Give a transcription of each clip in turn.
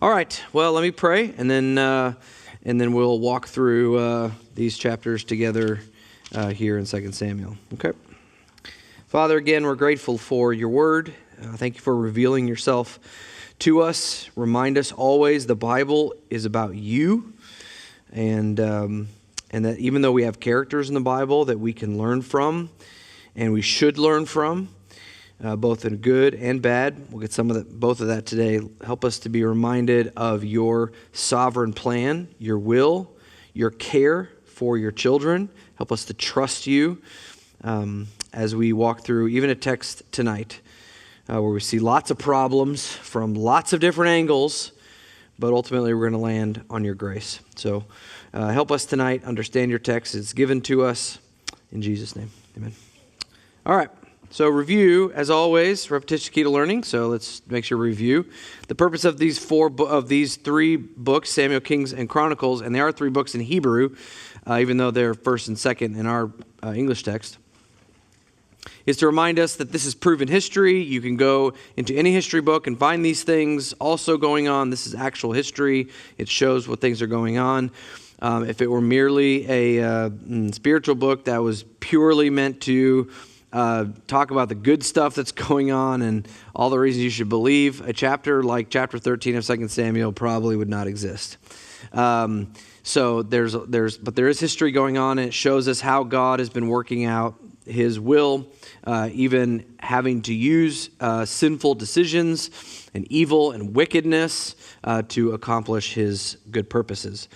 All right. Well, let me pray, and then we'll walk through these chapters together here in 2 Samuel. Okay. Father, again, we're grateful for your word. Thank you for revealing yourself to us. Remind us always the Bible is about you, and that even though we have characters in the Bible that we can learn from, and we should learn from, both in good and bad. We'll get both of that today. Help us to be reminded of your sovereign plan, your will, your care for your children. Help us to trust you as we walk through even a text tonight where we see lots of problems from lots of different angles, but ultimately we're going to land on your grace. So help us tonight understand your text. It's given to us in Jesus' name. Amen. All right. So review, as always, repetition key to learning. So let's make sure we review. The purpose of these three books, Samuel, Kings, and Chronicles, and there are three books in Hebrew, even though they're first and second in our English text, is to remind us that this is proven history. You can go into any history book and find these things also going on. This is actual history. It shows what things are going on. If it were merely a spiritual book that was purely meant to talk about the good stuff that's going on and all the reasons you should believe, a chapter like chapter 13 of 2 Samuel probably would not exist. So there is history going on, and it shows us how God has been working out his will, even having to use sinful decisions and evil and wickedness to accomplish his good purposes.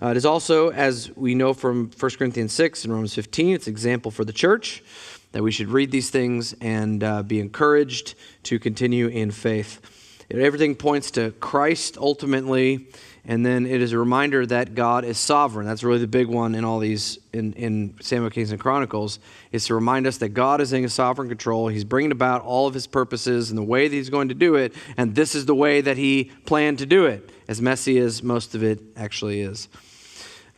It is also, as we know from 1 Corinthians 6 and Romans 15, it's an example for the church that we should read these things and be encouraged to continue in faith. Everything points to Christ ultimately, and then it is a reminder that God is sovereign. That's really the big one in all these, in Samuel, Kings, and Chronicles, is to remind us that God is in sovereign control. He's bringing about all of his purposes and the way that he's going to do it, and this is the way that he planned to do it, as messy as most of it actually is.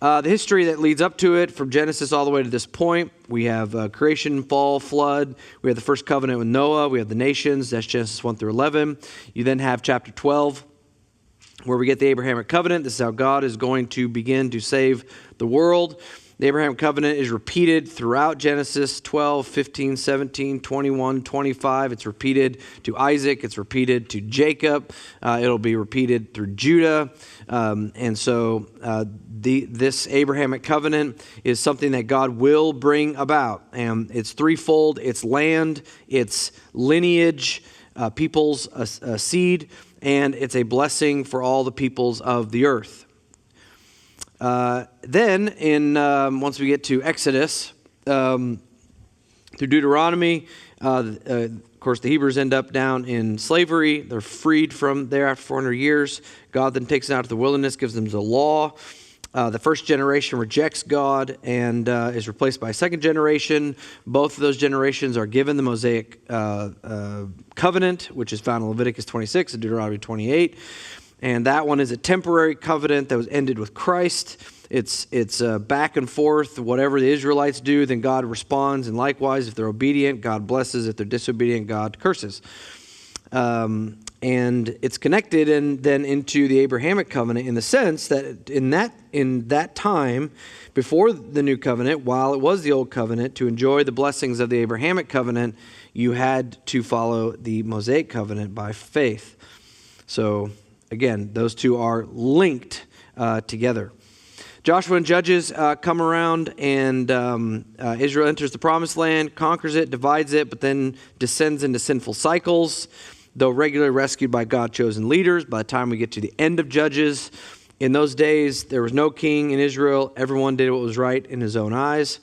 The history that leads up to it, from Genesis all the way to this point, we have creation, fall, flood. We have the first covenant with Noah. We have the nations. That's Genesis 1 through 11. You then have chapter 12, where we get the Abrahamic covenant. This is how God is going to begin to save the world. The Abrahamic covenant is repeated throughout Genesis 12, 15, 17, 21, 25. It's repeated to Isaac. It's repeated to Jacob. It'll be repeated through Judah. And so this Abrahamic covenant is something that God will bring about. And it's threefold. It's land, it's lineage, people's seed, and it's a blessing for all the peoples of the earth. Then, once we get to Exodus, through Deuteronomy, of course, the Hebrews end up down in slavery. They're freed from there after 400 years. God then takes them out to the wilderness, gives them the law. The first generation rejects God and is replaced by a second generation. Both of those generations are given the Mosaic covenant, which is found in Leviticus 26 and Deuteronomy 28. And that one is a temporary covenant that was ended with Christ. It's back and forth. Whatever the Israelites do, then God responds. And likewise, if they're obedient, God blesses. If they're disobedient, God curses. And it's connected and then into the Abrahamic covenant in the sense that in that time, before the new covenant, while it was the old covenant, to enjoy the blessings of the Abrahamic covenant, you had to follow the Mosaic covenant by faith. So again, those two are linked together. Joshua and Judges come around, and Israel enters the promised land, conquers it, divides it, but then descends into sinful cycles. Though regularly rescued by God-chosen leaders, by the time we get to the end of Judges, in those days, there was no king in Israel. Everyone did what was right in his own eyes.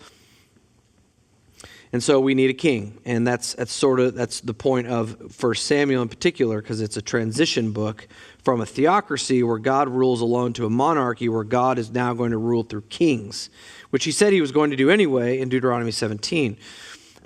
And so we need a king. And that's the point of 1 Samuel in particular, because it's a transition book from a theocracy where God rules alone to a monarchy where God is now going to rule through kings, which he said he was going to do anyway in Deuteronomy 17.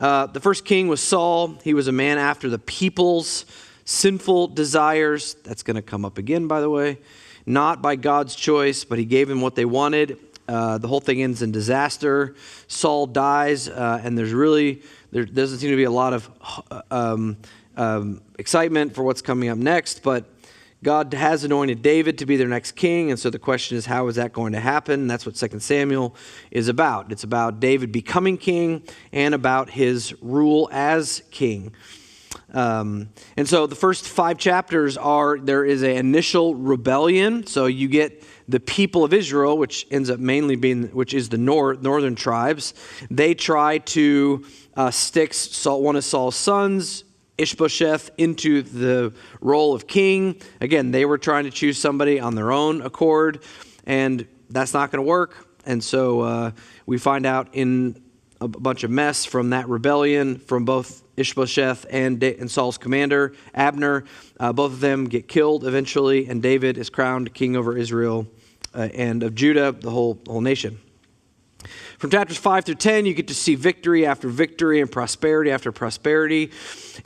The first king was Saul. He was a man after the people's sinful desires. That's going to come up again, by the way. Not by God's choice, but he gave them what they wanted. The whole thing ends in disaster. Saul dies, and there doesn't seem to be a lot of excitement for what's coming up next, but God has anointed David to be their next king, and so the question is, how is that going to happen? And that's what 2 Samuel is about. It's about David becoming king and about his rule as king. And so the first 5 chapters there is an initial rebellion. So you get the people of Israel, which ends up mainly which is the northern tribes. They try to stick one of Saul's sons, Ishbosheth, into the role of king. Again, they were trying to choose somebody on their own accord, and that's not going to work. And so we find out in a bunch of mess from that rebellion from both Ishbosheth and Saul's commander, Abner. Both of them get killed eventually, and David is crowned king over Israel and of Judah, the whole nation. From chapters 5 through 10, you get to see victory after victory and prosperity after prosperity.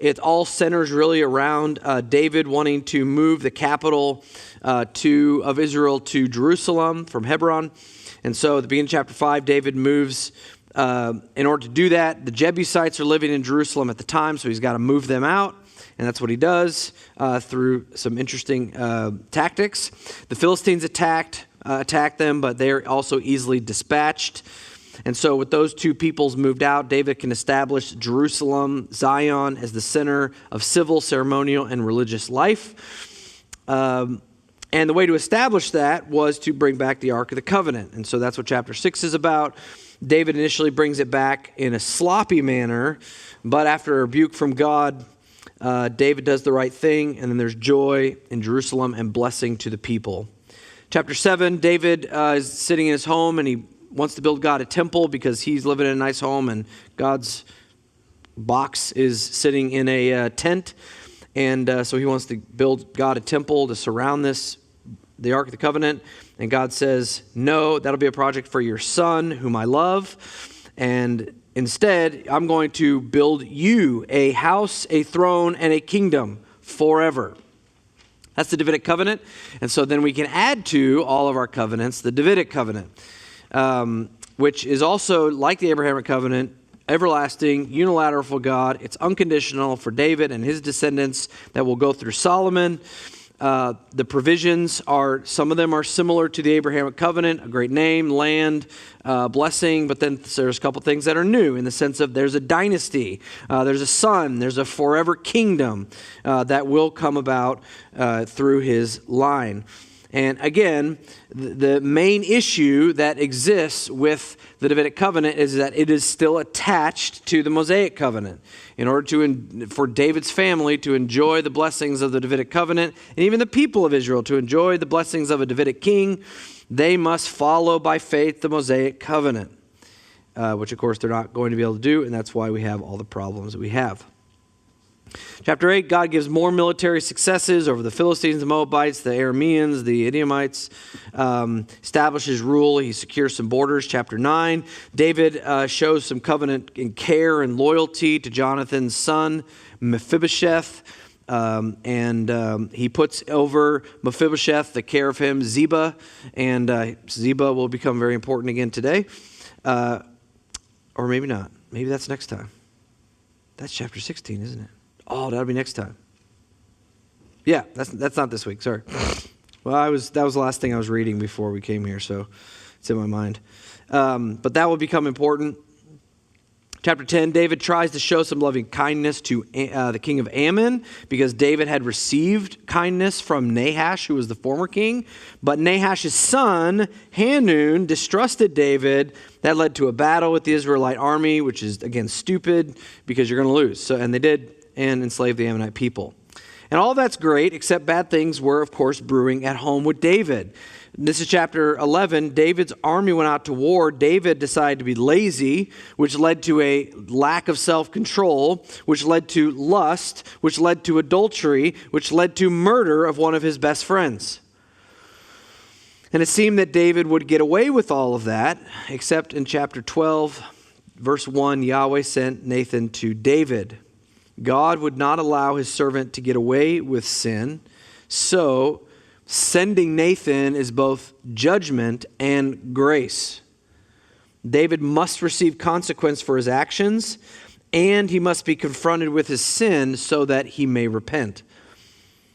It all centers really around David wanting to move the capital of Israel to Jerusalem from Hebron. And so at the beginning of chapter 5, David moves in order to do that. The Jebusites are living in Jerusalem at the time, so he's got to move them out. And that's what he does through some interesting tactics. The Philistines attack them, but they're also easily dispatched. And so with those two peoples moved out, David can establish Jerusalem, Zion, as the center of civil, ceremonial, and religious life. And the way to establish that was to bring back the Ark of the Covenant. And so that's what chapter 6 is about. David initially brings it back in a sloppy manner, but after a rebuke from God, David does the right thing, and then there's joy in Jerusalem and blessing to the people. Chapter 7, David is sitting in his home, and he wants to build God a temple because he's living in a nice home, and God's box is sitting in a tent. And so he wants to build God a temple to surround the Ark of the Covenant. And God says, no, that'll be a project for your son, whom I love. And instead, I'm going to build you a house, a throne, and a kingdom forever. That's the Davidic covenant. And so then we can add to all of our covenants the Davidic covenant, which is also like the Abrahamic covenant, everlasting, unilateral for God. It's unconditional for David and his descendants that will go through Solomon. The provisions some of them are similar to the Abrahamic covenant, a great name, land, blessing, but then there's a couple things that are new in the sense of there's a dynasty, there's a son, there's a forever kingdom that will come about through his line. And again, the main issue that exists with the Davidic covenant is that it is still attached to the Mosaic covenant. In order for David's family to enjoy the blessings of the Davidic covenant, and even the people of Israel to enjoy the blessings of a Davidic king, they must follow by faith the Mosaic covenant, which of course they're not going to be able to do, and that's why we have all the problems that we have. Chapter 8, God gives more military successes over the Philistines, the Moabites, the Arameans, the Edomites, establishes rule. He secures some borders. Chapter 9, David shows some covenant and care and loyalty to Jonathan's son, Mephibosheth, and he puts over Mephibosheth the care of him, Ziba, and Ziba will become very important again today, or maybe not. Maybe that's next time. That's chapter 16, isn't it? Oh, that'll be next time. Yeah, that's not this week. Sorry. Well, that was the last thing I was reading before we came here, so it's in my mind. But that will become important. Chapter 10, David tries to show some loving kindness to the king of Ammon because David had received kindness from Nahash, who was the former king. But Nahash's son, Hanun, distrusted David. That led to a battle with the Israelite army, which is, again, stupid because you're going to lose. And they did, and enslaved the Ammonite people. And all that's great, except bad things were, of course, brewing at home with David. This is chapter 11. David's army went out to war. David decided to be lazy, which led to a lack of self-control, which led to lust, which led to adultery, which led to murder of one of his best friends. And it seemed that David would get away with all of that, except in chapter 12, verse 1, Yahweh sent Nathan to David. God would not allow his servant to get away with sin, so sending Nathan is both judgment and grace. David must receive consequence for his actions, and he must be confronted with his sin so that he may repent.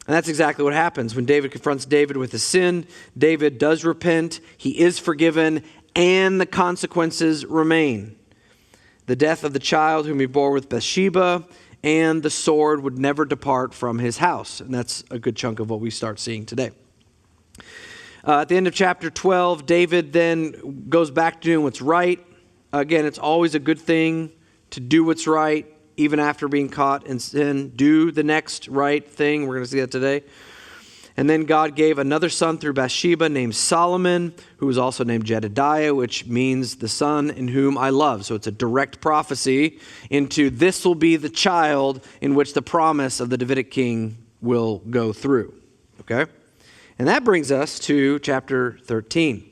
And that's exactly what happens. When David confronts David with his sin, David does repent, he is forgiven, and the consequences remain. The death of the child whom he bore with Bathsheba, and the sword would never depart from his house. And that's a good chunk of what we start seeing today. At the end of chapter 12, David then goes back to doing what's right. Again, it's always a good thing to do what's right, even after being caught in sin. Do the next right thing. We're going to see that today. And then God gave another son through Bathsheba named Solomon, who was also named Jedediah, which means the son in whom I love. So it's a direct prophecy into this will be the child in which the promise of the Davidic king will go through. Okay? And that brings us to chapter 13.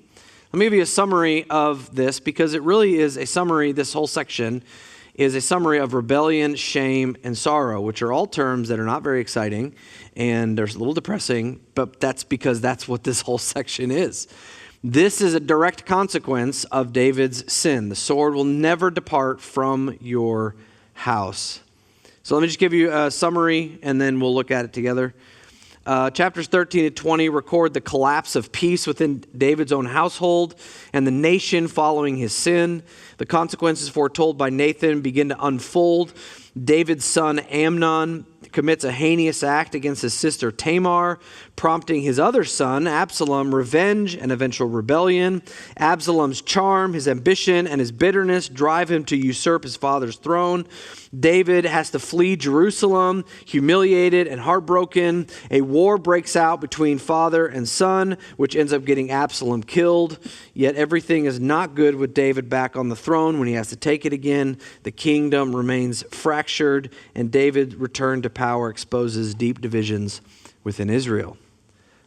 Let me give you a summary of this because it really is a summary. This whole section is a summary of rebellion, shame, and sorrow, which are all terms that are not very exciting and they're a little depressing, but that's because that's what this whole section is. This is a direct consequence of David's sin. The sword will never depart from your house. So let me just give you a summary and then we'll look at it together. Chapters 13 and 20 record the collapse of peace within David's own household and the nation following his sin. The consequences foretold by Nathan begin to unfold. David's son Amnon commits a heinous act against his sister Tamar, prompting his other son, Absalom, revenge and eventual rebellion. Absalom's charm, his ambition, and his bitterness drive him to usurp his father's throne. David has to flee Jerusalem, humiliated and heartbroken. A war breaks out between father and son, which ends up getting Absalom killed. Yet everything is not good with David back on the throne when he has to take it again. The kingdom remains fractured, and David's return to power exposes deep divisions within Israel.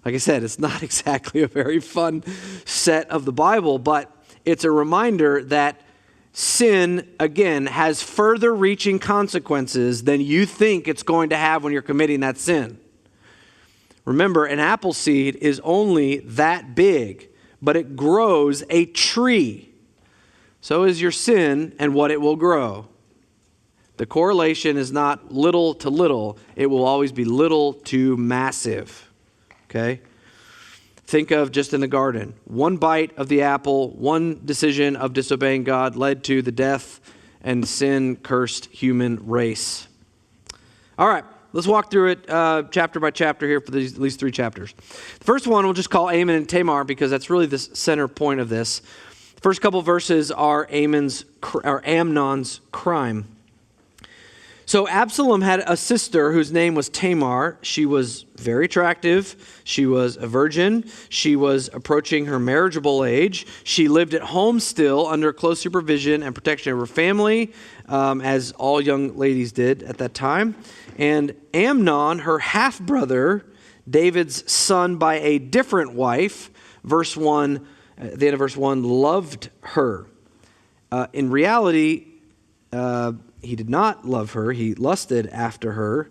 Like I said, it's not exactly a very fun set of the Bible, but it's a reminder that sin, again, has further reaching consequences than you think it's going to have when you're committing that sin. Remember, an apple seed is only that big, but it grows a tree. So is your sin and what it will grow. The correlation is not little to little. It will always be little to massive. Okay? Think of just in the garden. One bite of the apple, one decision of disobeying God led to the death and sin-cursed human race. All right, let's walk through it chapter by chapter here for at least 3 chapters. The first one we'll just call Amnon and Tamar because that's really the center point of this. The first couple verses are Amnon's crime. So Absalom had a sister whose name was Tamar. She was very attractive. She was a virgin. She was approaching her marriageable age. She lived at home still under close supervision and protection of her family, as all young ladies did at that time. And Amnon, her half-brother, David's son by a different wife, verse 1, at the end of verse 1, loved her. In reality, he did not love her. He lusted after her.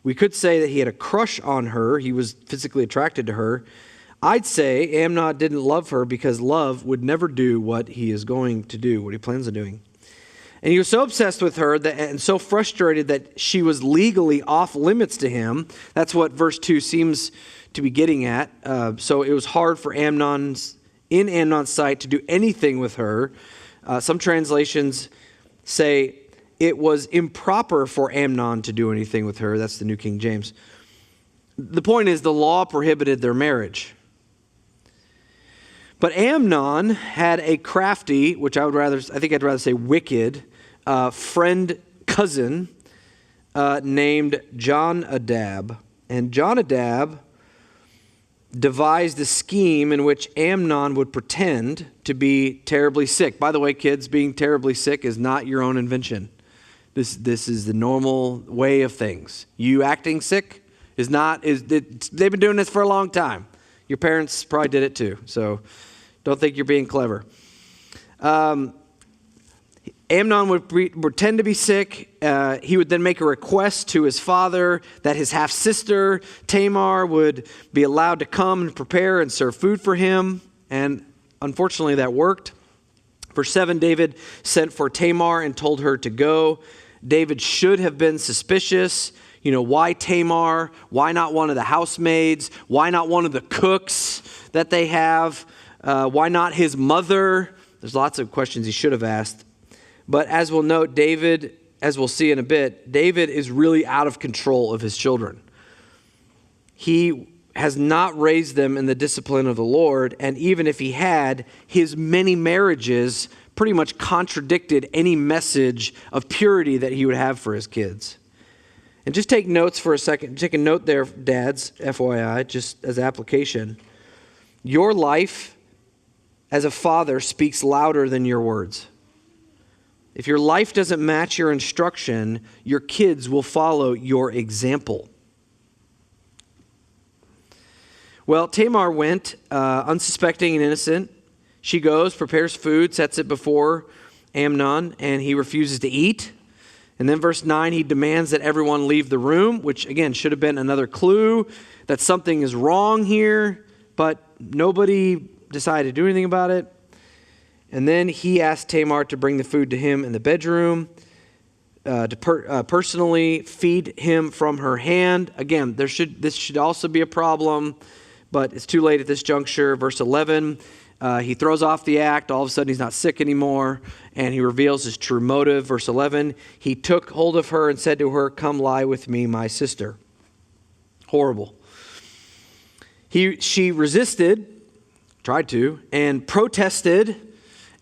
We could say that he had a crush on her. He was physically attracted to her. I'd say Amnon didn't love her because love would never do what he is going to do, what he plans on doing. And he was so obsessed with her and so frustrated that she was legally off limits to him. That's what verse 2 seems to be getting at. So it was hard for Amnon's sight to do anything with her. Some translations say it was improper for Amnon to do anything with her. That's the New King James. The point is the law prohibited their marriage. But Amnon had a crafty, which I'd rather say wicked, friend cousin named Jonadab. And Jonadab devised a scheme in which Amnon would pretend to be terribly sick. By the way, kids, being terribly sick is not your own invention. This is the normal way of things. You acting sick they've been doing this for a long time. Your parents probably did it too, so don't think you're being clever. Amnon would pretend to be sick. He would then make a request to his father that his half-sister, Tamar, would be allowed to come and prepare and serve food for him. And unfortunately, that worked. Verse 7, David sent for Tamar and told her to go. David should have been suspicious. Why Tamar? Why not one of the housemaids? Why not one of the cooks that they have? Why not his mother? There's lots of questions he should have asked. But as we'll note, David, as we'll see in a bit, David is really out of control of his children. He has not raised them in the discipline of the Lord, and even if he had, his many marriages pretty much contradicted any message of purity that he would have for his kids. And just take notes for a second. Take a note there, dads, FYI, just as application. Your life as a father speaks louder than your words. If your life doesn't match your instruction, your kids will follow your example. Well, Tamar went unsuspecting and innocent. She goes, prepares food, sets it before Amnon, and he refuses to eat. And then verse 9, he demands that everyone leave the room, which again should have been another clue that something is wrong here, but nobody decided to do anything about it. And then he asked Tamar to bring the food to him in the bedroom, to personally feed him from her hand. Again, this should also be a problem, but it's too late at this juncture. Verse 11, he throws off the act. All of a sudden, he's not sick anymore, and he reveals his true motive. Verse 11, he took hold of her and said to her, "Come lie with me, my sister." Horrible. She resisted, tried to, and protested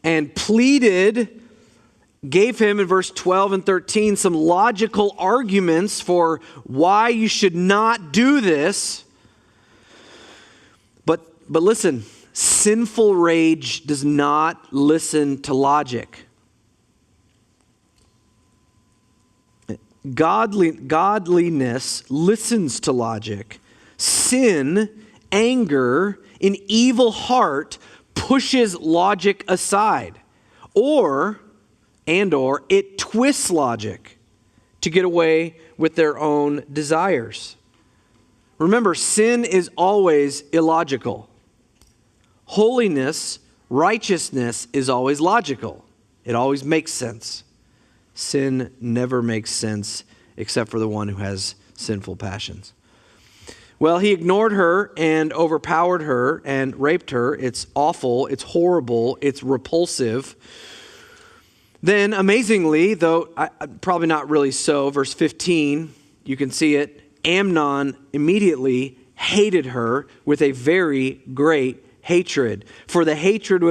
and pleaded, gave him in verse 12 and 13 some logical arguments for why you should not do this. But listen, sinful rage does not listen to logic. Godliness listens to logic. Sin, anger, an evil heart pushes logic aside, or it twists logic to get away with their own desires. Remember, sin is always illogical. Holiness, righteousness is always logical. It always makes sense. Sin never makes sense except for the one who has sinful passions. Well, he ignored her and overpowered her and raped her. It's awful. It's horrible. It's repulsive. Then, amazingly, though probably not really so, verse 15, you can see it, Amnon immediately hated her with a very great hatred. For the hatred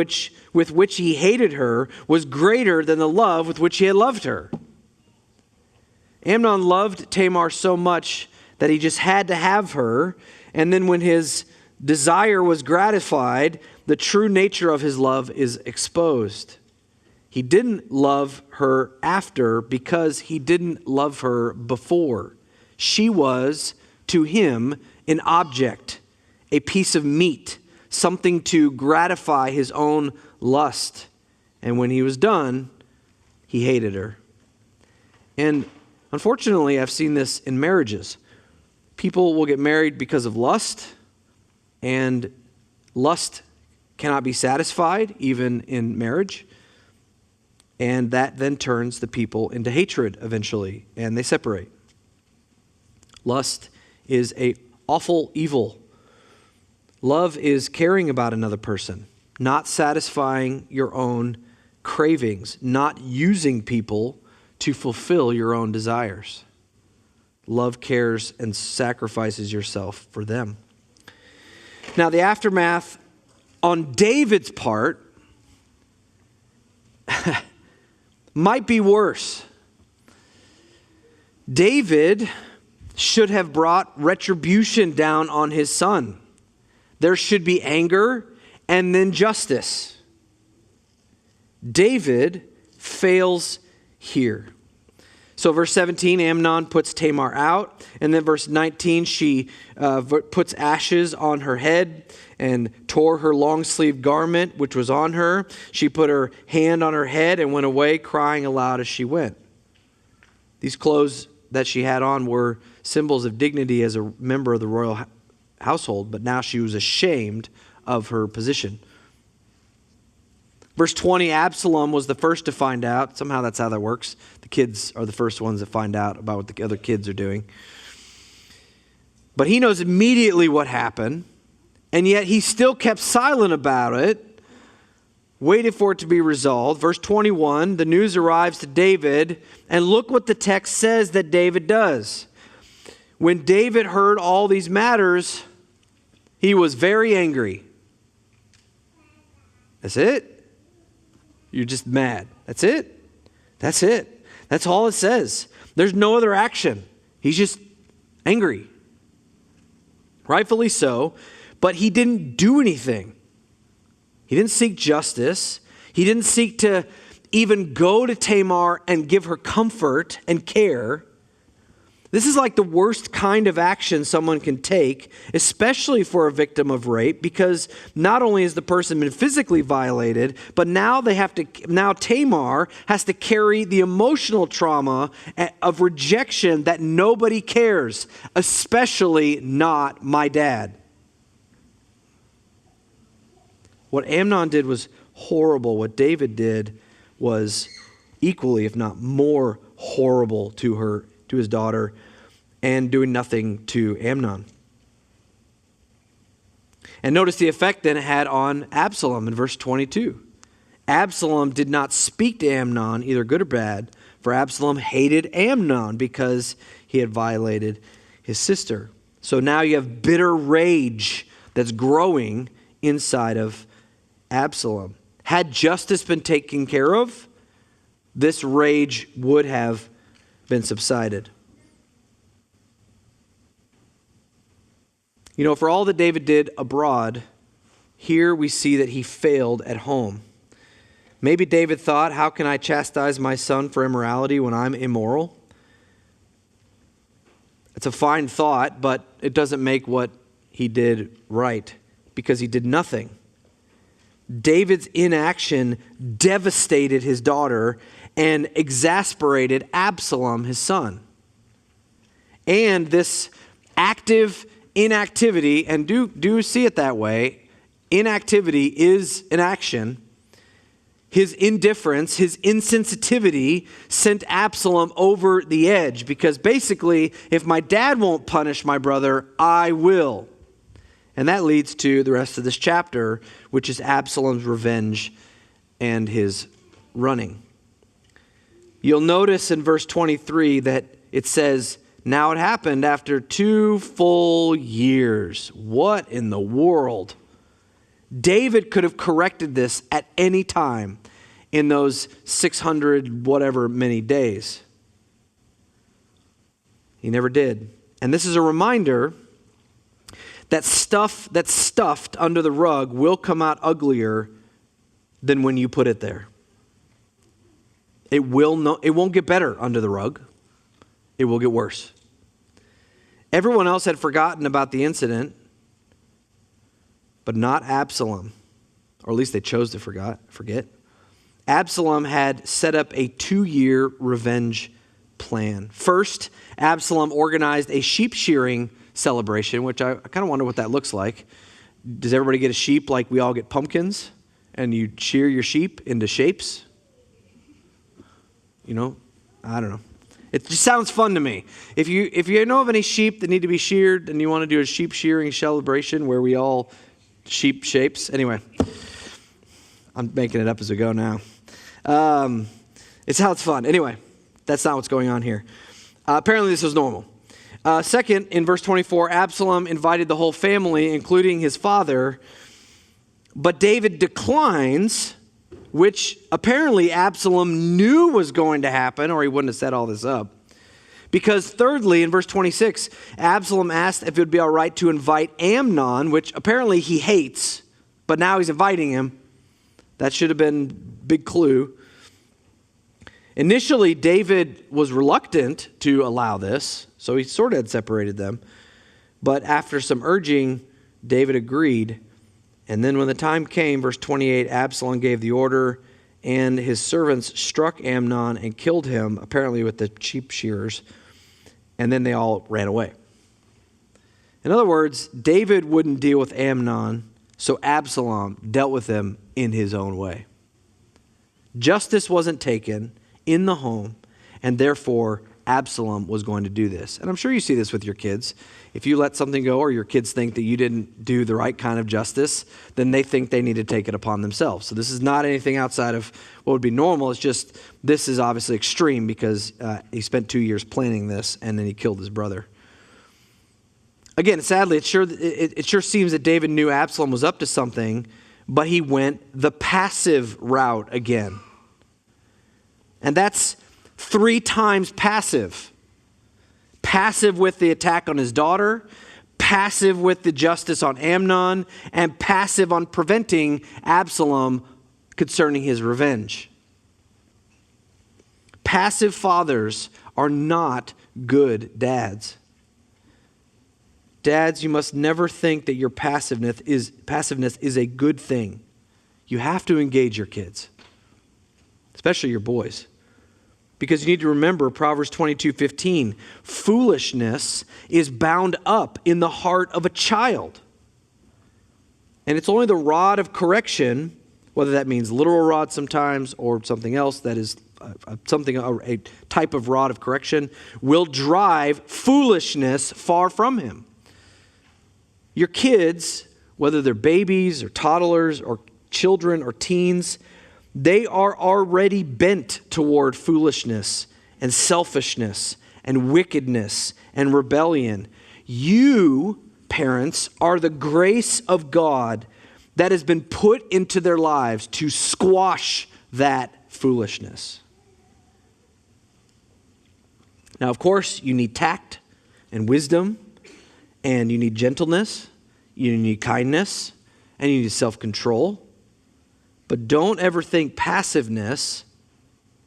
with which he hated her was greater than the love with which he had loved her. Amnon loved Tamar so much that he just had to have her, and then when his desire was gratified, the true nature of his love is exposed. He didn't love her after because he didn't love her before. She was, to him, an object, a piece of meat, something to gratify his own lust. And when he was done, he hated her. And unfortunately, I've seen this in marriages. People will get married because of lust, and lust cannot be satisfied, even in marriage. And that then turns the people into hatred eventually, and they separate. Lust is an awful evil. Love is caring about another person, not satisfying your own cravings, not using people to fulfill your own desires. Love cares and sacrifices yourself for them. Now, the aftermath on David's part might be worse. David should have brought retribution down on his son. There should be anger and then justice. David fails here. So verse 17, Amnon puts Tamar out. And then verse 19, she puts ashes on her head and tore her long-sleeved garment, which was on her. She put her hand on her head and went away, crying aloud as she went. These clothes that she had on were symbols of dignity as a member of the royal household, but now she was ashamed of her position. Verse 20, Absalom was the first to find out. Somehow that's how that works. The kids are the first ones that find out about what the other kids are doing. But he knows immediately what happened, and yet he still kept silent about it, waited for it to be resolved. Verse 21, the news arrives to David, and look what the text says that David does. When David heard all these matters, he was very angry. That's it? You're just mad. That's it? That's it. That's all it says. There's no other action. He's just angry. Rightfully so, but he didn't do anything. He didn't seek justice. He didn't seek to even go to Tamar and give her comfort and care. This is like the worst kind of action someone can take, especially for a victim of rape, because not only has the person been physically violated, but now Tamar has to carry the emotional trauma of rejection that nobody cares, especially not my dad. What Amnon did was horrible. What David did was equally, if not more, horrible to his daughter, and doing nothing to Amnon. And notice the effect then it had on Absalom in verse 22. Absalom did not speak to Amnon, either good or bad, for Absalom hated Amnon because he had violated his sister. So now you have bitter rage that's growing inside of Absalom. Had justice been taken care of, this rage would have been subsided. You know, for all that David did abroad, here we see that he failed at home. Maybe David thought, how can I chastise my son for immorality when I'm immoral? It's a fine thought, but it doesn't make what he did right, because he did nothing. David's inaction devastated his daughter and exasperated Absalom, his son. And this active inactivity, and do see it that way, inactivity is an action. His indifference, his insensitivity sent Absalom over the edge, because basically, if my dad won't punish my brother, I will. And that leads to the rest of this chapter, which is Absalom's revenge and his running. You'll notice in verse 23 that it says, now it happened after 2 full years. What in the world? David could have corrected this at any time in those 600 whatever many days. He never did. And this is a reminder that stuff that's stuffed under the rug will come out uglier than when you put it there. It won't get better under the rug. It will get worse. Everyone else had forgotten about the incident, but not Absalom, or at least they chose to forget. Absalom had set up a 2-year revenge plan. First, Absalom organized a sheep shearing celebration, which I kind of wonder what that looks like. Does everybody get a sheep like we all get pumpkins, and you shear your sheep into shapes? You know, I don't know. It just sounds fun to me. If you know of any sheep that need to be sheared and you want to do a sheep shearing celebration where we all sheep shapes. Anyway, I'm making it up as we go now. It sounds fun. Anyway, that's not what's going on here. Apparently this was normal. Second, in verse 24, Absalom invited the whole family, including his father, but David declines, which apparently Absalom knew was going to happen, or he wouldn't have set all this up. Because thirdly, in verse 26, Absalom asked if it would be all right to invite Amnon, which apparently he hates, but now he's inviting him. That should have been a big clue. Initially, David was reluctant to allow this, so he sort of had separated them. But after some urging, David agreed. And then when the time came, verse 28, Absalom gave the order, and his servants struck Amnon and killed him, apparently with the sheep shearers, and then they all ran away. In other words, David wouldn't deal with Amnon, so Absalom dealt with him in his own way. Justice wasn't taken in the home, and therefore Absalom was going to do this. And I'm sure you see this with your kids. If you let something go or your kids think that you didn't do the right kind of justice, then they think they need to take it upon themselves. So this is not anything outside of what would be normal. It's just, this is obviously extreme because he spent 2 years planning this and then he killed his brother. Again, sadly, it sure seems that David knew Absalom was up to something, but he went the passive route again. And that's 3 times passive. Passive with the attack on his daughter, passive with the justice on Amnon, and passive on preventing Absalom concerning his revenge. Passive fathers are not good dads. Dads, you must never think that your passiveness is a good thing. You have to engage your kids, especially your boys. Because you need to remember Proverbs 22:15. Foolishness is bound up in the heart of a child. And it's only the rod of correction, whether that means literal rod sometimes or something else that is a type of rod of correction, will drive foolishness far from him. Your kids, whether they're babies or toddlers or children or teens, they are already bent toward foolishness and selfishness and wickedness and rebellion. You, parents, are the grace of God that has been put into their lives to squash that foolishness. Now, of course, you need tact and wisdom, and you need gentleness, you need kindness, and you need self-control. But don't ever think passiveness,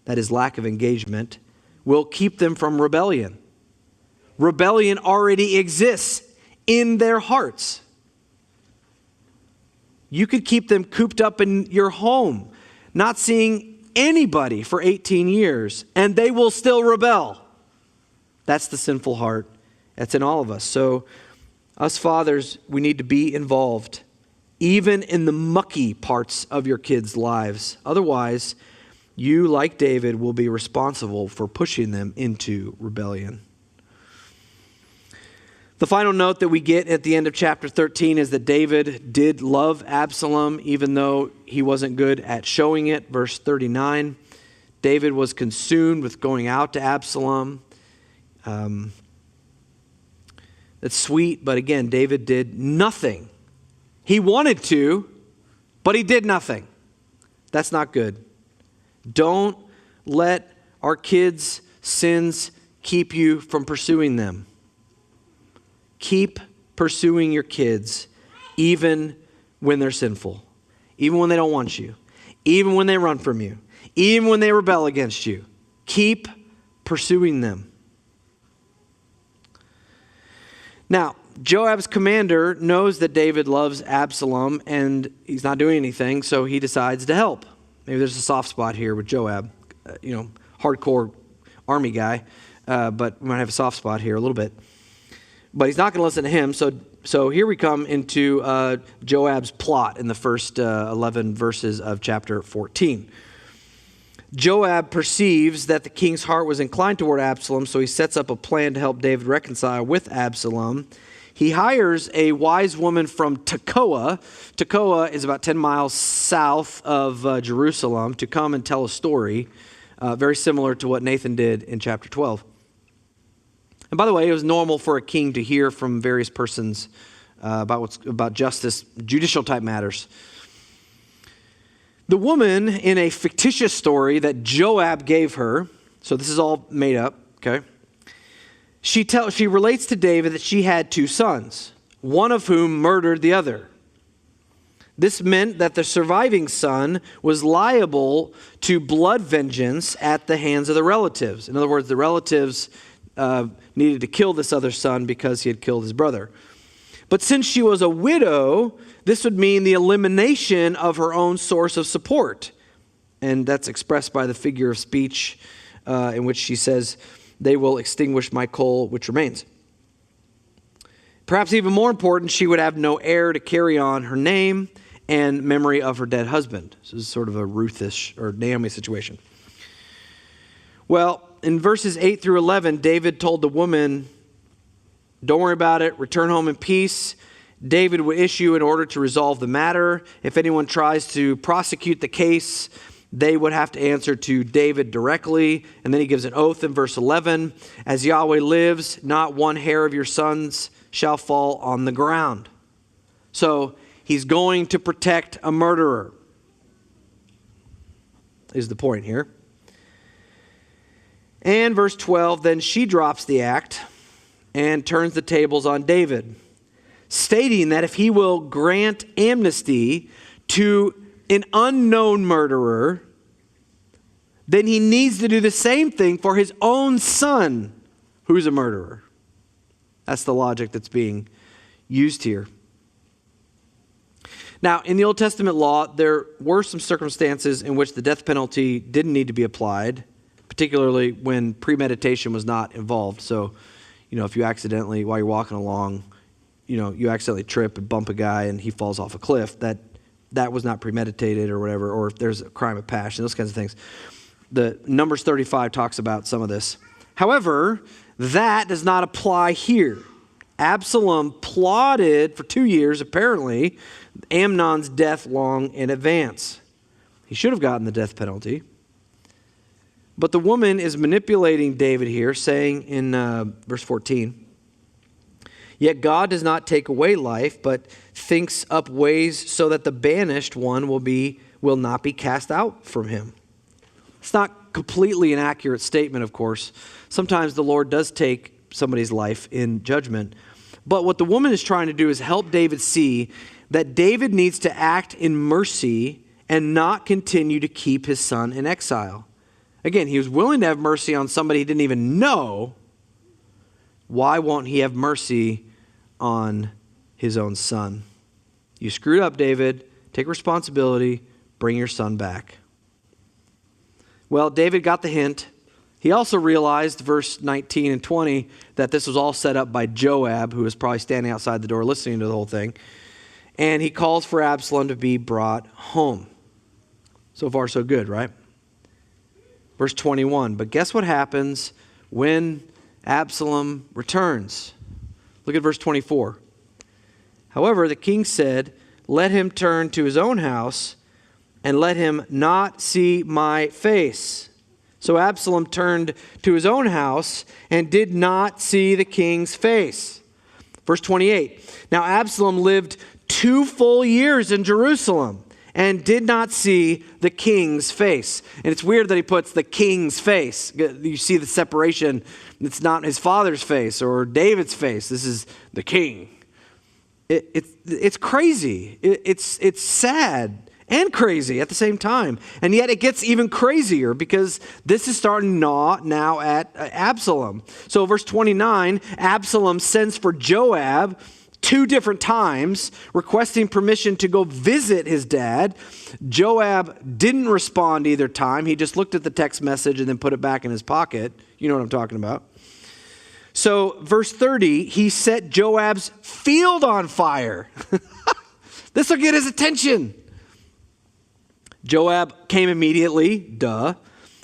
that is lack of engagement, will keep them from rebellion. Rebellion already exists in their hearts. You could keep them cooped up in your home, not seeing anybody for 18 years, and they will still rebel. That's the sinful heart. That's in all of us. So us fathers, we need to be involved, even in the mucky parts of your kids' lives. Otherwise, you, like David, will be responsible for pushing them into rebellion. The final note that we get at the end of chapter 13 is that David did love Absalom, even though he wasn't good at showing it. Verse 39, David was consumed with going out to Absalom. That's sweet, but again, David did nothing. He wanted to, but he did nothing. That's not good. Don't let our kids' sins keep you from pursuing them. Keep pursuing your kids even when they're sinful, even when they don't want you, even when they run from you, even when they rebel against you. Keep pursuing them. Now, Joab's commander knows that David loves Absalom and he's not doing anything, so he decides to help. Maybe there's a soft spot here with Joab, hardcore army guy, but we might have a soft spot here a little bit. But he's not going to listen to him, so here we come into Joab's plot in the first 11 verses of chapter 14. Joab perceives that the king's heart was inclined toward Absalom, so he sets up a plan to help David reconcile with Absalom. He hires a wise woman from Tekoa. Tekoa is about 10 miles south of Jerusalem to come and tell a story, very similar to what Nathan did in chapter 12. And by the way, it was normal for a king to hear from various persons about justice, judicial type matters. The woman in a fictitious story that Joab gave her, so this is all made up, okay? She relates to David that she had 2 sons, one of whom murdered the other. This meant that the surviving son was liable to blood vengeance at the hands of the relatives. In other words, the relatives needed to kill this other son because he had killed his brother. But since she was a widow, this would mean the elimination of her own source of support. And that's expressed by the figure of speech in which she says, "They will extinguish my coal which remains." Perhaps even more important, she would have no heir to carry on her name and memory of her dead husband. So this is sort of a Ruthish or Naomi situation. Well, in verses 8 through 11, David told the woman, don't worry about it, return home in peace. David would issue an order to resolve the matter. If anyone tries to prosecute the case, they would have to answer to David directly. And then he gives an oath in verse 11, as Yahweh lives, not one hair of your sons shall fall on the ground. So he's going to protect a murderer, is the point here. And verse 12, then she drops the act and turns the tables on David, stating that if he will grant amnesty to an unknown murderer, then he needs to do the same thing for his own son, who's a murderer. That's the logic that's being used here. Now, in the Old Testament law, there were some circumstances in which the death penalty didn't need to be applied, particularly when premeditation was not involved. So, if you accidentally, while you're walking along, you accidentally trip and bump a guy and he falls off a cliff, that was not premeditated or whatever, or if there's a crime of passion, those kinds of things. The Numbers 35 talks about some of this. However, that does not apply here. Absalom plotted for 2 years, apparently, Amnon's death long in advance. He should have gotten the death penalty. But the woman is manipulating David here, saying in verse 14, yet God does not take away life, but thinks up ways so that the banished one will not be cast out from him. It's not completely an accurate statement, of course. Sometimes the Lord does take somebody's life in judgment. But what the woman is trying to do is help David see that David needs to act in mercy and not continue to keep his son in exile. Again, he was willing to have mercy on somebody he didn't even know. Why won't he have mercy on his own son? You screwed up, David. Take responsibility. Bring your son back. Well, David got the hint. He also realized, verse 19 and 20, that this was all set up by Joab, who was probably standing outside the door listening to the whole thing. And he calls for Absalom to be brought home. So far, so good, right? Verse 21, but guess what happens when Absalom returns? Look at verse 24. However, the king said, let him turn to his own house and let him not see my face. So Absalom turned to his own house and did not see the king's face. Verse 28. Now Absalom lived 2 full years in Jerusalem and did not see the king's face. And it's weird that he puts the king's face. You see the separation. It's not his father's face or David's face. This is the king. It's crazy. It's sad and crazy at the same time. And yet it gets even crazier because this is starting to gnaw now at Absalom. So verse 29, Absalom sends for Joab 2 different times, requesting permission to go visit his dad. Joab didn't respond either time. He just looked at the text message and then put it back in his pocket. You know what I'm talking about. So verse 30, he set Joab's field on fire. This will get his attention. Joab came immediately, duh.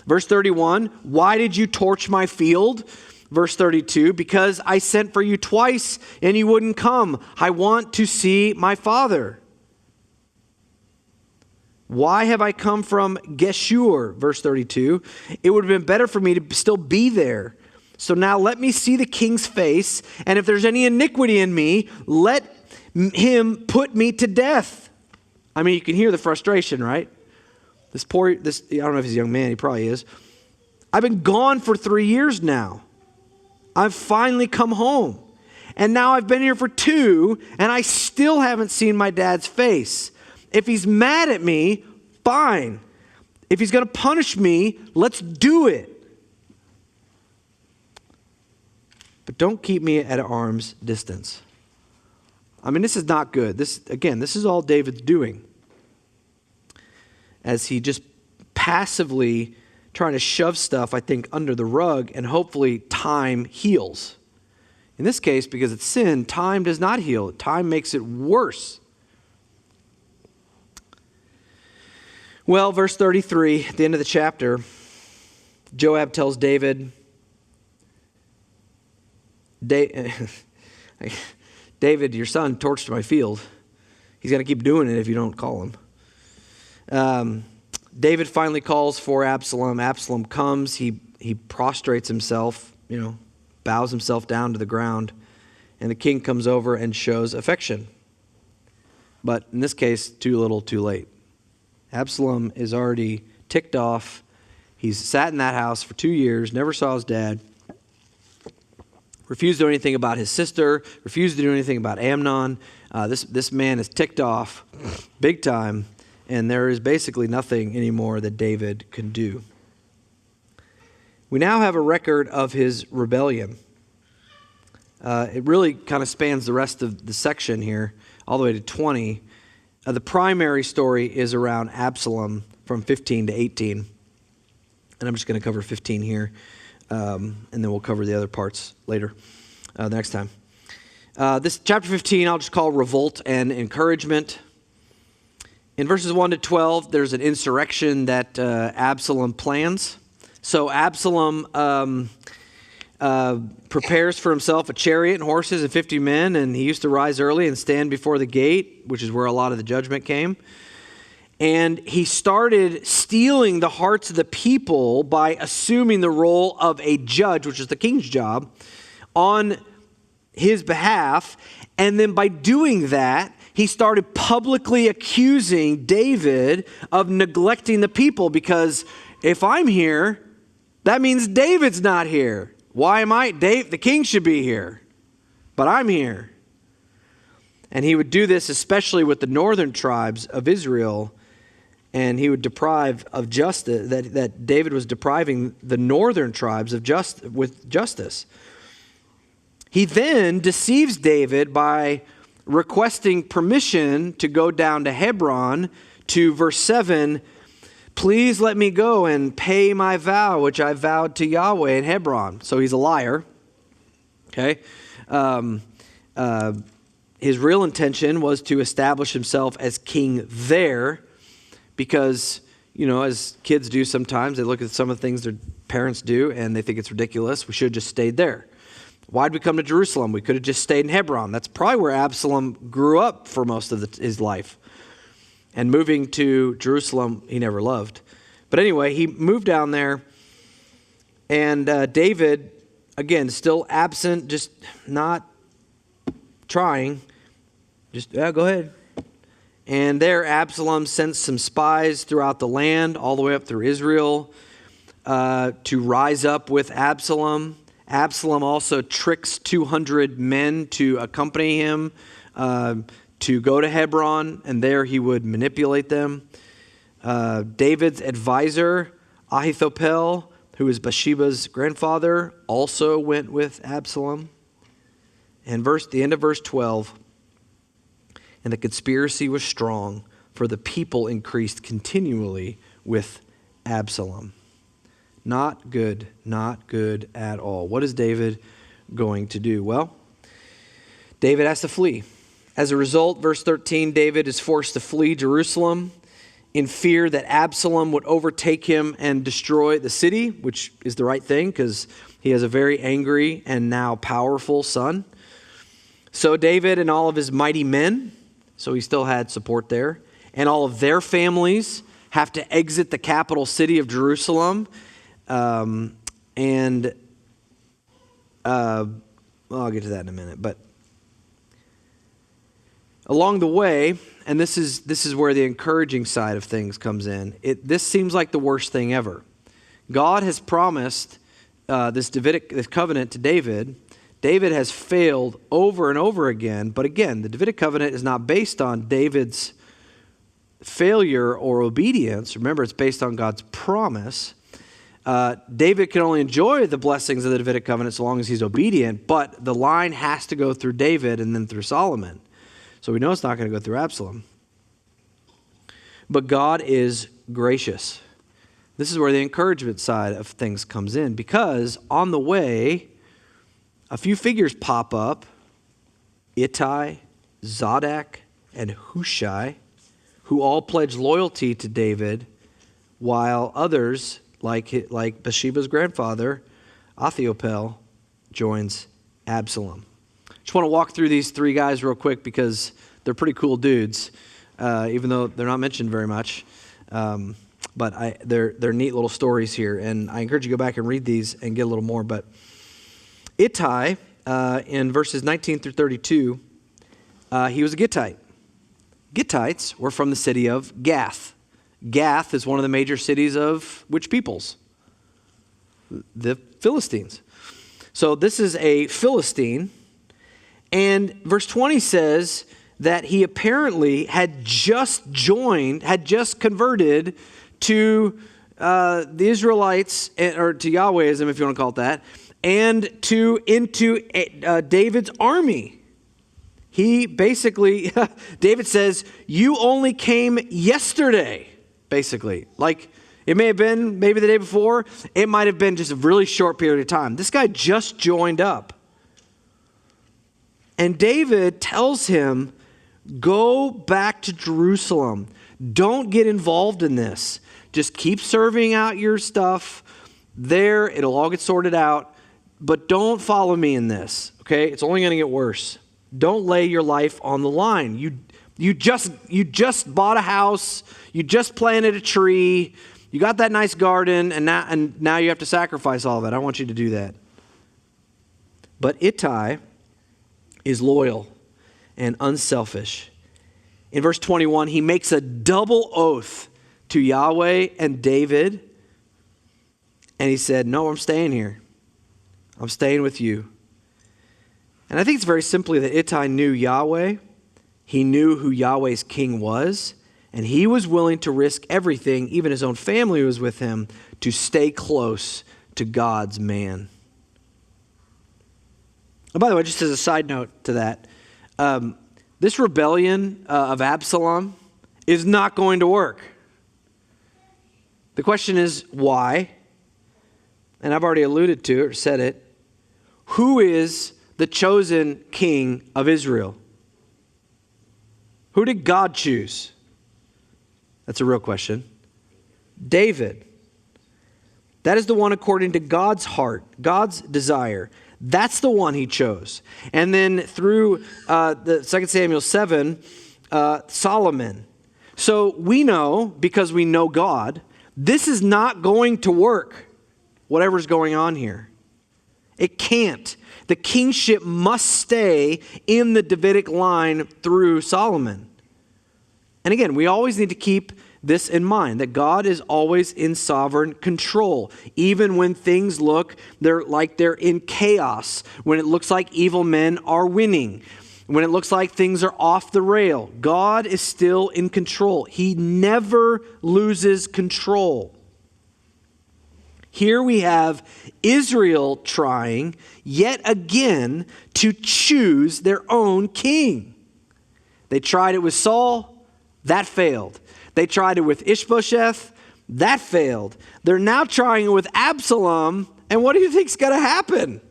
Verse 31, why did you torch my field? Verse 32, because I sent for you twice and you wouldn't come. I want to see my father. Why have I come from Geshur? Verse 32, it would have been better for me to still be there. So now let me see the king's face, and if there's any iniquity in me, let him put me to death. I mean, you can hear the frustration, right? I don't know if he's a young man, he probably is. I've been gone for 3 years now. I've finally come home. And now I've been here for 2, and I still haven't seen my dad's face. If he's mad at me, fine. If he's going to punish me, let's do it. But don't keep me at arm's distance. I mean, this is not good. This is all David's doing, as he just passively trying to shove stuff, I think, under the rug, and hopefully time heals. In this case, because it's sin, time does not heal. Time makes it worse. Well, verse 33, at the end of the chapter, Joab tells David, David, your son torched my field. He's going to keep doing it if you don't call him. David finally calls for Absalom. Absalom comes. He prostrates himself, bows himself down to the ground. And the king comes over and shows affection. But in this case, too little, too late. Absalom is already ticked off. He's sat in that house for 2 years, never saw his dad, refused to do anything about his sister, refused to do anything about Amnon. This man is ticked off big time, and there is basically nothing anymore that David can do. We now have a record of his rebellion. It really kind of spans the rest of the section here, all the way to 20. The primary story is around Absalom from 15 to 18. And I'm just going to cover 15 here, and then we'll cover the other parts later, the next time. This chapter 15 I'll just call Revolt and Encouragement. In verses 1 to 12, there's an insurrection that Absalom plans. So Absalom prepares for himself a chariot and horses and 50 men, and he used to rise early and stand before the gate, which is where a lot of the judgment came. And he started stealing the hearts of the people by assuming the role of a judge, which is the king's job, on his behalf. And then by doing that, he started publicly accusing David of neglecting the people, because if I'm here, that means David's not here. Why am I? The king should be here, but I'm here. And he would do this especially with the northern tribes of Israel, and he would deprive of justice, that David was depriving the northern tribes of justice. He then deceives David by requesting permission to go down to Hebron to verse 7, please let me go and pay my vow, which I vowed to Yahweh in Hebron. So he's a liar. Okay. His real intention was to establish himself as king there, because, as kids do sometimes, they look at some of the things their parents do and they think it's ridiculous. We should have just stayed there. Why'd we come to Jerusalem? We could have just stayed in Hebron. That's probably where Absalom grew up for most of his life. And moving to Jerusalem, he never loved. But anyway, he moved down there, and David, again, still absent, just not trying. Go ahead. And there Absalom sent some spies throughout the land, all the way up through Israel, to rise up with Absalom. Absalom also tricks 200 men to accompany him to go to Hebron, and there he would manipulate them. David's advisor, Ahithophel, who is Bathsheba's grandfather, also went with Absalom. And the end of verse 12, and the conspiracy was strong, for the people increased continually with Absalom. Not good at all. What is David going to do? Well, David has to flee. As a result, verse 13, David is forced to flee Jerusalem in fear that Absalom would overtake him and destroy the city, which is the right thing because he has a very angry and now powerful son. So David and all of his mighty men, so he still had support there, and all of their families have to exit the capital city of Jerusalem. I'll get to that in a minute, but along the way, and this is where the encouraging side of things comes in. This seems like the worst thing ever. God has promised this Davidic covenant to David. David has failed over and over again, but again, the Davidic covenant is not based on David's failure or obedience. Remember, it's based on God's promise. David can only enjoy the blessings of the Davidic covenant so long as he's obedient, but the line has to go through David and then through Solomon. So we know it's not going to go through Absalom. But God is gracious. This is where the encouragement side of things comes in, because on the way, a few figures pop up, Ittai, Zadok, and Hushai, who all pledge loyalty to David, while others like Bathsheba's grandfather, Ahithophel, joins Absalom. Just want to walk through these three guys real quick because they're pretty cool dudes, even though they're not mentioned very much. But they're neat little stories here, and I encourage you to go back and read these and get a little more. But Ittai, in verses 19 through 32, he was a Gittite. Gittites were from the city of Gath. Gath is one of the major cities of which peoples? The Philistines. So this is a Philistine, and verse 20 says that he apparently had just converted to the Israelites, or to Yahwehism, if you want to call it that, and into David's army. He basically, David says, you only came yesterday, basically. Like, it may have been maybe the day before. It might have been just a really short period of time. This guy just joined up. And David tells him, go back to Jerusalem. Don't get involved in this. Just keep serving out your stuff there. It'll all get sorted out. But don't follow me in this, okay? It's only going to get worse. Don't lay your life on the line. You just bought a house. You just planted a tree. You got that nice garden, and now you have to sacrifice all of it. I don't want you to do that. But Ittai is loyal and unselfish. In verse 21, he makes a double oath to Yahweh and David. And he said, no, I'm staying here. I'm staying with you. And I think it's very simply that Ittai knew Yahweh. He knew who Yahweh's king was. And he was willing to risk everything, even his own family was with him, to stay close to God's man. And by the way, just as a side note to that, this rebellion of Absalom is not going to work. The question is, why? And I've already alluded to it or said it. Who is the chosen king of Israel? Who did God choose? That's a real question. David. That is the one according to God's heart, God's desire. That's the one he chose. And then through the 2 Samuel 7, Solomon. So we know, because we know God, this is not going to work, whatever's going on here. It can't. The kingship must stay in the Davidic line through Solomon. And again, we always need to keep this in mind, that God is always in sovereign control, even when things look like they're in chaos, when it looks like evil men are winning, when it looks like things are off the rail. God is still in control. He never loses control. Here we have Israel trying yet again to choose their own king. They tried it with Saul, that failed. They tried it with Ishbosheth, that failed. They're now trying it with Absalom, and what do you think's going to happen?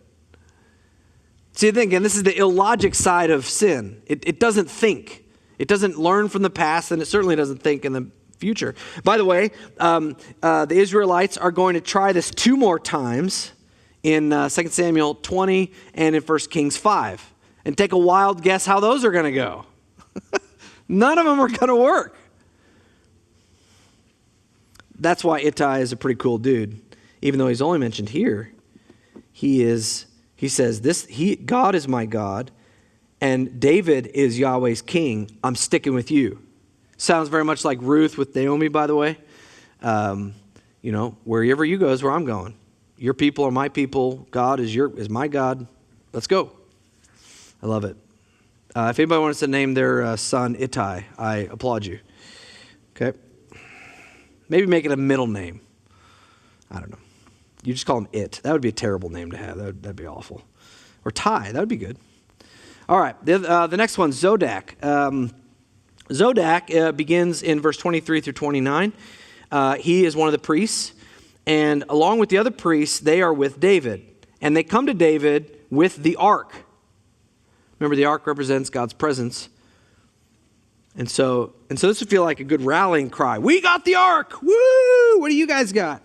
See, again, this is the illogic side of sin. It doesn't think. It doesn't learn from the past, and it certainly doesn't think in the future. By the way, the Israelites are going to try this 2 more times in 2 Samuel 20 and in 1 Kings 5. And take a wild guess how those are going to go. None of them are going to work. That's why Ittai is a pretty cool dude. Even though he's only mentioned here, he says, God is my God, and David is Yahweh's king. I'm sticking with you. Sounds very much like Ruth with Naomi, by the way. Wherever you go is where I'm going. Your people are my people. God is my God. Let's go. I love it. If anybody wants to name their son Ittai, I applaud you. Okay? Maybe make it a middle name. I don't know. You just call him It. That would be a terrible name to have. That'd be awful. Or Ty. That would be good. All right. The next one, Zodak. Zodak begins in verse 23 through 29. He is one of the priests. And along with the other priests, they are with David. And they come to David with the ark. Remember, the ark represents God's presence. And so this would feel like a good rallying cry. We got the ark! Woo! What do you guys got?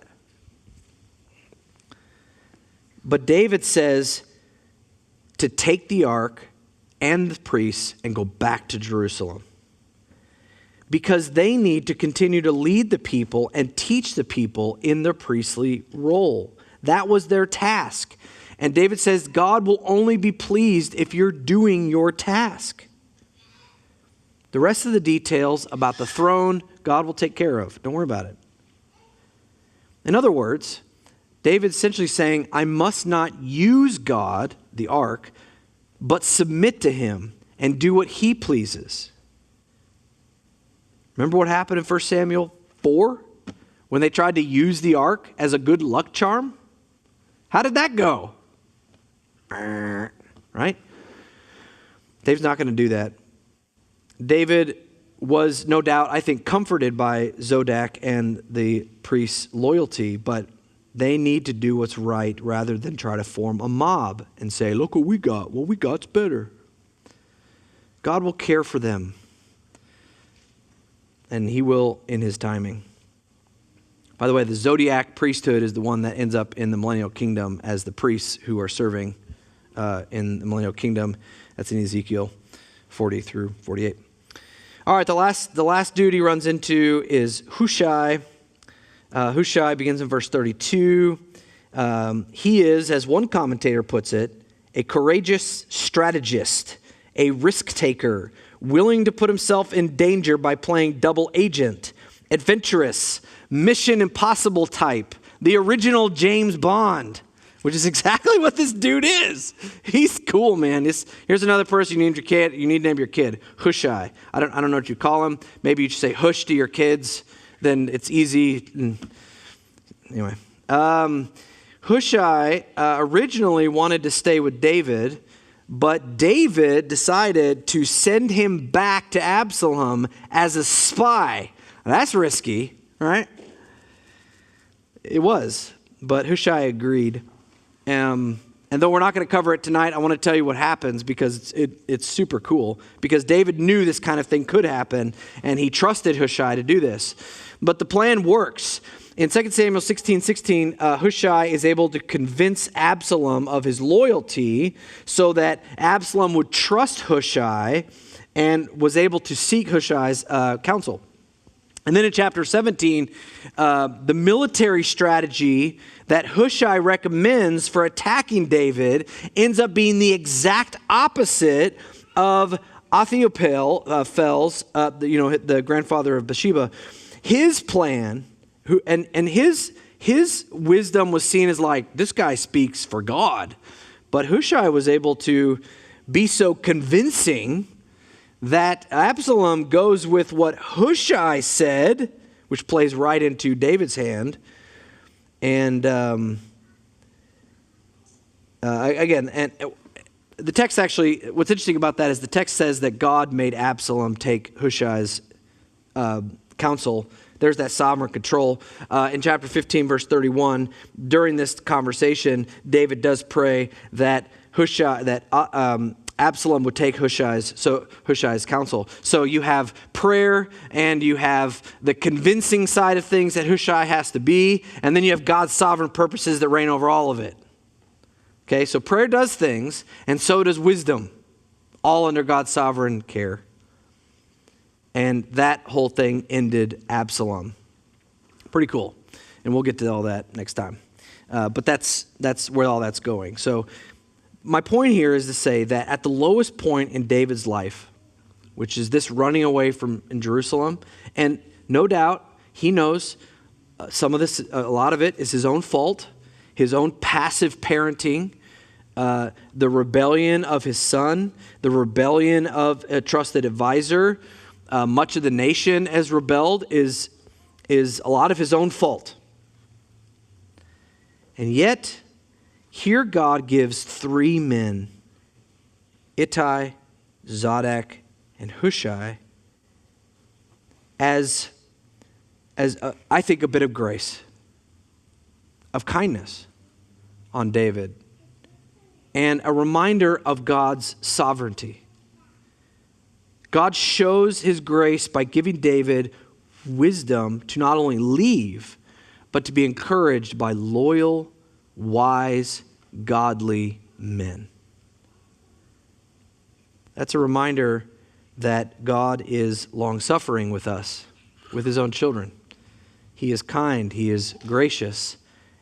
But David says to take the ark and the priests and go back to Jerusalem, because they need to continue to lead the people and teach the people in their priestly role. That was their task. And David says, God will only be pleased if you're doing your task. The rest of the details about the throne, God will take care of. Don't worry about it. In other words, David's essentially saying, I must not use God, the ark, but submit to him and do what he pleases. Remember what happened in 1 Samuel 4 when they tried to use the ark as a good luck charm? How did that go? Right? David's not going to do that. David was no doubt, I think, comforted by Zodek and the priest's loyalty, but they need to do what's right rather than try to form a mob and say, look what we got. What we got's better. God will care for them. And he will in his timing. By the way, the Zodiac priesthood is the one that ends up in the millennial kingdom as the priests who are serving in the millennial kingdom. That's in Ezekiel 40 through 48. All right, the last dude he runs into is Hushai. Hushai begins in verse 32. He is, as one commentator puts it, a courageous strategist, a risk taker, willing to put himself in danger by playing double agent, adventurous, Mission Impossible type, the original James Bond, which is exactly what this dude is. He's cool, man. Here's another person you need to name your kid, Hushai. I don't know what you call him. Maybe you should say Hush to your kids. Then it's easy. Anyway, Hushai originally wanted to stay with David, but David decided to send him back to Absalom as a spy. That's risky, right? It was, but Hushai agreed. And though we're not going to cover it tonight, I want to tell you what happens because it's super cool. Because David knew this kind of thing could happen, and he trusted Hushai to do this. But the plan works. In 2 Samuel 16:16, Hushai is able to convince Absalom of his loyalty so that Absalom would trust Hushai and was able to seek Hushai's counsel. And then in chapter 17, the military strategy that Hushai recommends for attacking David ends up being the exact opposite of Ahithophel, the grandfather of Bathsheba. His plan, his wisdom was seen as like, this guy speaks for God. But Hushai was able to be so convincing that Absalom goes with what Hushai said, which plays right into David's hand. And again, the text actually, what's interesting about that is the text says that God made Absalom take Hushai's counsel. There's that sovereign control. In chapter 15, verse 31, during this conversation, David does pray that Absalom would take Hushai's counsel. So you have prayer and you have the convincing side of things that Hushai has to be, and then you have God's sovereign purposes that reign over all of it. Okay, so prayer does things, and so does wisdom, all under God's sovereign care. And that whole thing ended Absalom. Pretty cool. And we'll get to all that next time. But that's where all that's going. So my point here is to say that at the lowest point in David's life, which is this running away from in Jerusalem, and no doubt he knows some of this, a lot of it is his own fault, his own passive parenting, the rebellion of his son, the rebellion of a trusted advisor. Much of the nation has rebelled is a lot of his own fault. And yet, here God gives three men, Ittai, Zadok, and Hushai, as I think a bit of grace, of kindness on David, and a reminder of God's sovereignty. God shows his grace by giving David wisdom to not only leave, but to be encouraged by loyal, wise, godly men. That's a reminder that God is long-suffering with us, with his own children. He is kind, he is gracious,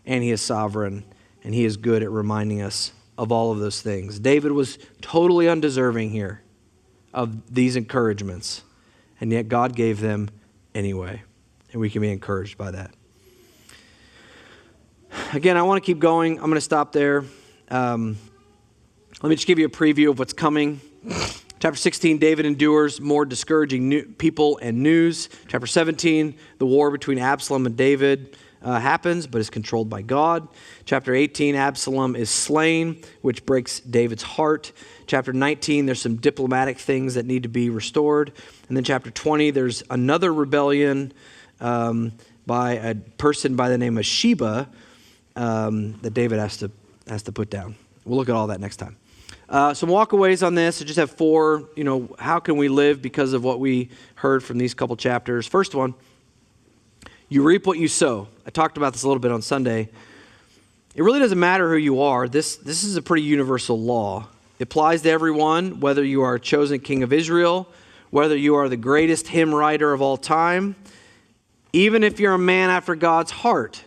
and he is sovereign, and he is good at reminding us of all of those things. David was totally undeserving here of these encouragements, and yet God gave them anyway, and we can be encouraged by that. Again, I want to keep going. I'm going to stop there. Let me just give you a preview of what's coming. Chapter 16, David endures more discouraging people and news. Chapter 17, the war between Absalom and David happens, but is controlled by God. Chapter 18, Absalom is slain, which breaks David's heart. Chapter 19, there's some diplomatic things that need to be restored. And then chapter 20, there's another rebellion by a person by the name of Sheba that David has to put down. We'll look at all that next time. Some walkaways on this. I just have 4, how can we live because of what we heard from these couple chapters. First one, you reap what you sow. I talked about this a little bit on Sunday. It really doesn't matter who you are. This is a pretty universal law. It applies to everyone, whether you are a chosen king of Israel, whether you are the greatest hymn writer of all time, even if you're a man after God's heart.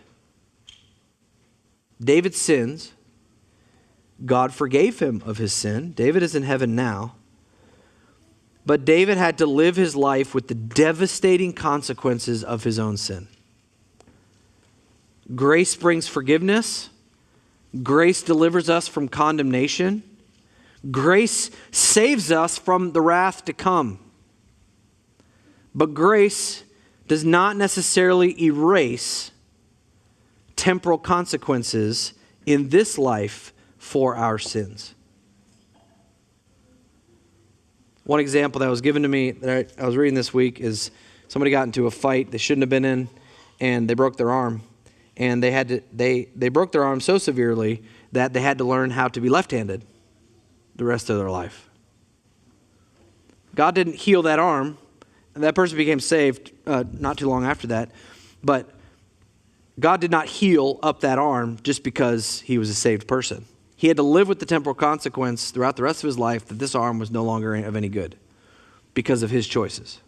David sins. God forgave him of his sin. David is in heaven now. But David had to live his life with the devastating consequences of his own sin. Grace brings forgiveness. Grace delivers us from condemnation. Grace saves us from the wrath to come. But grace does not necessarily erase temporal consequences in this life for our sins. One example that was given to me that I was reading this week is somebody got into a fight they shouldn't have been in, and they broke their arm. And they broke their arm so severely that they had to learn how to be left-handed the rest of their life. God didn't heal that arm, and that person became saved not too long after that. But God did not heal up that arm just because he was a saved person. He had to live with the temporal consequence throughout the rest of his life that this arm was no longer of any good because of his choices.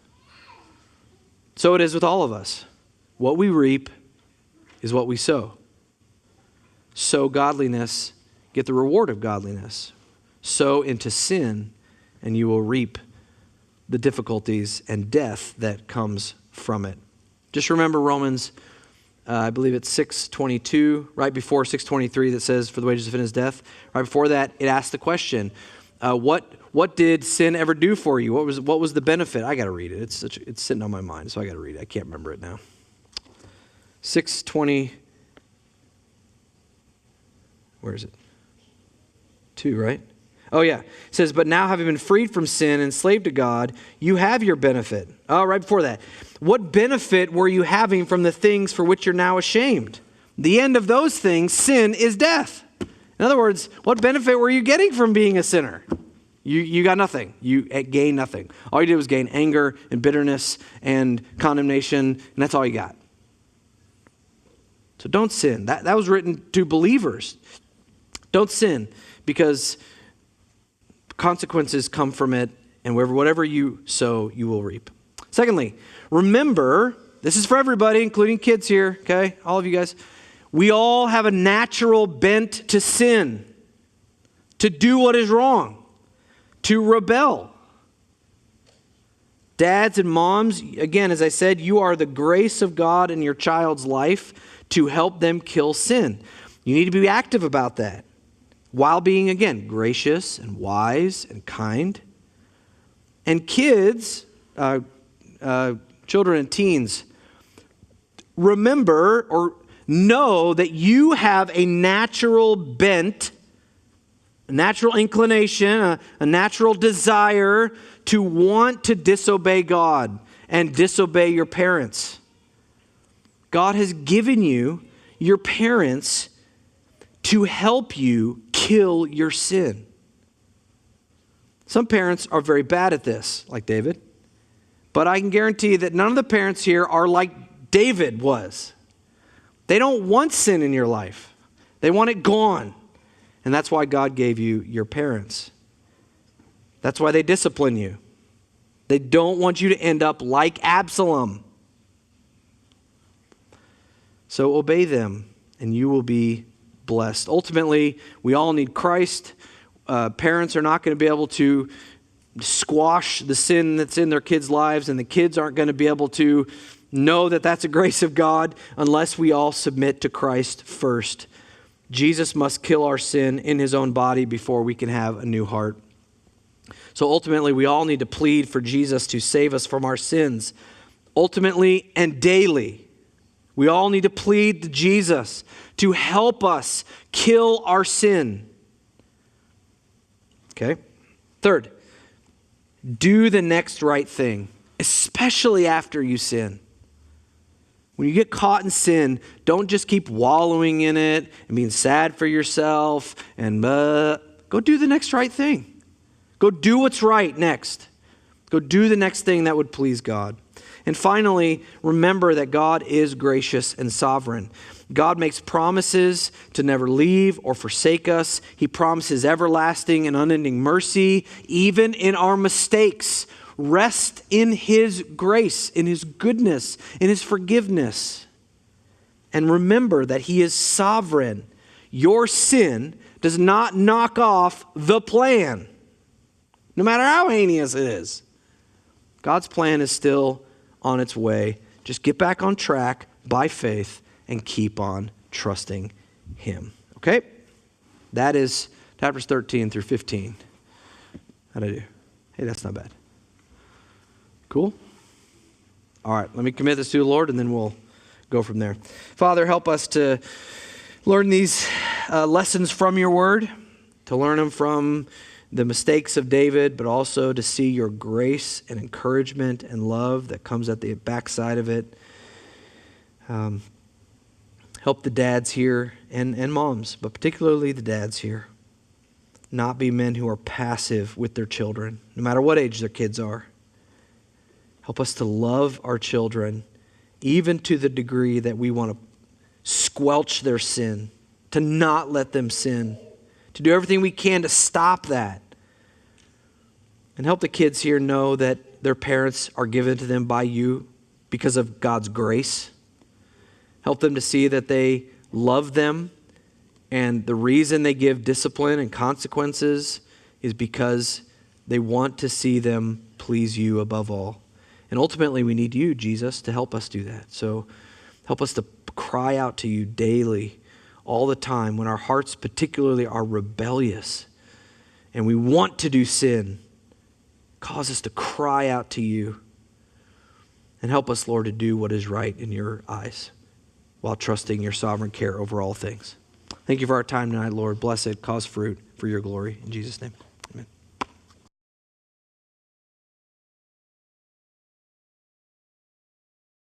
So it is with all of us. What we reap is what we sow. Sow godliness, get the reward of godliness. Sow into sin, and you will reap the difficulties and death that comes from it. Just remember Romans, I believe it's 6:22, right before 6:23 that says, for the wages of sin is death. Right before that, it asks the question, what did sin ever do for you? What was the benefit? I got to read it. It's sitting on my mind, so I got to read it. I can't remember it now. 6:20, where is it? 2, right? Oh yeah, it says, but now having been freed from sin and enslaved to God, you have your benefit. Oh, right before that. What benefit were you having from the things for which you're now ashamed? The end of those things, sin, is death. In other words, what benefit were you getting from being a sinner? You got nothing. You gained nothing. All you did was gain anger and bitterness and condemnation, and that's all you got. So don't sin. That was written to believers. Don't sin, because consequences come from it, and whatever you sow, you will reap. Secondly, remember, this is for everybody, including kids here, okay? All of you guys. We all have a natural bent to sin, to do what is wrong, to rebel. Dads and moms, again, as I said, you are the grace of God in your child's life to help them kill sin. You need to be active about that, while being, again, gracious and wise and kind. And kids, children and teens, remember or know that you have a natural bent, a natural inclination, a natural desire to want to disobey God and disobey your parents. God has given you your parents to help you kill your sin. Some parents are very bad at this, like David. But I can guarantee that none of the parents here are like David was. They don't want sin in your life. They want it gone. And that's why God gave you your parents. That's why they discipline you. They don't want you to end up like Absalom. So obey them, and you will be blessed. Ultimately, we all need Christ. Parents are not going to be able to squash the sin that's in their kids' lives, and the kids aren't going to be able to know that that's a grace of God unless we all submit to Christ first. Jesus must kill our sin in his own body before we can have a new heart. So ultimately, we all need to plead for Jesus to save us from our sins. Ultimately and daily, we all need to plead to Jesus to help us kill our sin. Okay? Third, do the next right thing, especially after you sin. When you get caught in sin, don't just keep wallowing in it and being sad for yourself and go do the next right thing. Go do what's right next. Go do the next thing that would please God. And finally, remember that God is gracious and sovereign. God makes promises to never leave or forsake us. He promises everlasting and unending mercy, even in our mistakes. Rest in his grace, in his goodness, in his forgiveness. And remember that he is sovereign. Your sin does not knock off the plan, no matter how heinous it is. God's plan is still on its way. Just get back on track by faith and keep on trusting him. Okay? That is chapters 13 through 15. How'd I do? Hey, that's not bad. Cool? All right, let me commit this to the Lord and then we'll go from there. Father, help us to learn these lessons from your word, to learn them from the mistakes of David, but also to see your grace and encouragement and love that comes at the backside of it. Help the dads here and moms, but particularly the dads here, not be men who are passive with their children, no matter what age their kids are. Help us to love our children, even to the degree that we want to squelch their sin, to not let them sin, to do everything we can to stop that. And help the kids here know that their parents are given to them by you because of God's grace. Help them to see that they love them, and the reason they give discipline and consequences is because they want to see them please you above all. And ultimately, we need you, Jesus, to help us do that. So help us to cry out to you daily, all the time, when our hearts particularly are rebellious and we want to do sin. Cause us to cry out to you. And help us, Lord, to do what is right in your eyes while trusting your sovereign care over all things. Thank you for our time tonight, Lord. Bless it. Cause fruit for your glory. In Jesus' name.